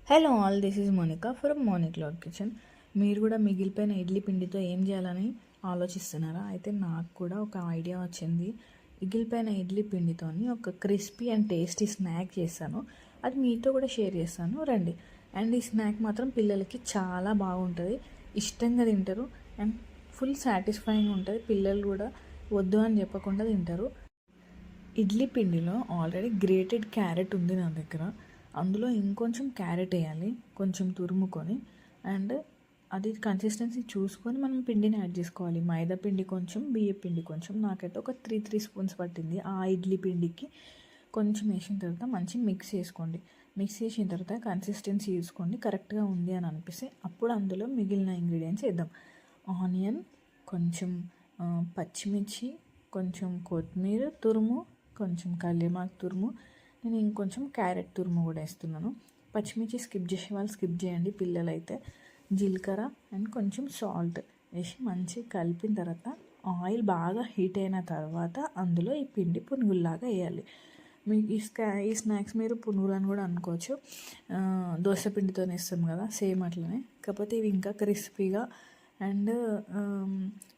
Hello all, this is Monika from Monik cloud kitchen. మీరు కూడా మిగిలిపోయిన ఇడ్లీ పిండితో ఏం చేయాలని ఆలోచిస్తున్నారా? అయితే నాకు కూడా ఒక ఐడియా వచ్చింది. మిగిలిపోయిన ఇడ్లీ పిండితోని ఒక క్రిస్పీ అండ్ టేస్టీ స్నాక్ చేస్తాను. అది మీతో కూడా షేర్ చేస్తాను, రండి. అండ్ ఈ స్నాక్ మాత్రం పిల్లలకి చాలా బాగుంటుంది, ఇష్టంగా తింటారు అండ్ ఫుల్ సాటిస్ఫైయింగ్ ఉంటుంది. పిల్లలు కూడా వద్దు అని చెప్పకుండా తింటారు. ఇడ్లీ పిండిలో ఆల్రెడీ గ్రేటెడ్ క్యారెట్ ఉంది నా దగ్గర. అందులో ఇంకొంచెం క్యారెట్ వేయాలి, కొంచెం తురుముకొని. అండ్ అది కన్సిస్టెన్సీ చూసుకొని మనం పిండిని యాడ్ చేసుకోవాలి. మైదా పిండి కొంచెం, బియ్య పిండి కొంచెం. నాకైతే ఒక త్రీ స్పూన్స్ పట్టింది. ఆ ఇడ్లీ పిండికి కొంచెం వేసిన తర్వాత మంచి మిక్స్ చేసుకోండి. మిక్స్ చేసిన తర్వాత కన్సిస్టెన్సీ చూసుకోండి, కరెక్ట్గా ఉంది అని అనిపిస్తే అప్పుడు అందులో మిగిలిన ఇంగ్రీడియంట్స్ వేద్దాం. ఆనియన్, కొంచెం పచ్చిమిర్చి, కొంచెం కొత్తిమీర తురుము, కొంచెం కల్యమాకు తురుము. నేను ఇంకొంచెం క్యారెట్ తురుము కూడా వేస్తున్నాను. పచ్చిమిర్చి స్కిప్ చేసే వాళ్ళు స్కిప్ చేయండి, పిల్లలైతే. జీలకర్ర అండ్ కొంచెం సాల్ట్ వేసి మంచిగా కలిపిన తర్వాత ఆయిల్ బాగా హీట్ అయిన తర్వాత అందులో ఈ పిండి పునుగుల్లాగా వేయాలి. మీకు ఈ స్నాక్స్ మీరు పునుగులని కూడా అనుకోవచ్చు. దోశ పిండితో వేస్తాం కదా, సేమ్ అట్లనే. కాకపోతే ఇవి ఇంకా క్రిస్పీగా అండ్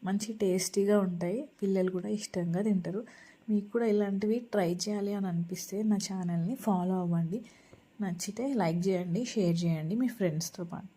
మంచి టేస్టీగా ఉంటాయి. పిల్లలు కూడా ఇష్టంగా తింటారు. మీకు కూడా ఇలాంటివి ట్రై చేయాలి అని అనిపిస్తే నా ఛానల్ని ఫాలో అవ్వండి. నచ్చితే లైక్ చేయండి, షేర్ చేయండి మీ ఫ్రెండ్స్తో పాటు.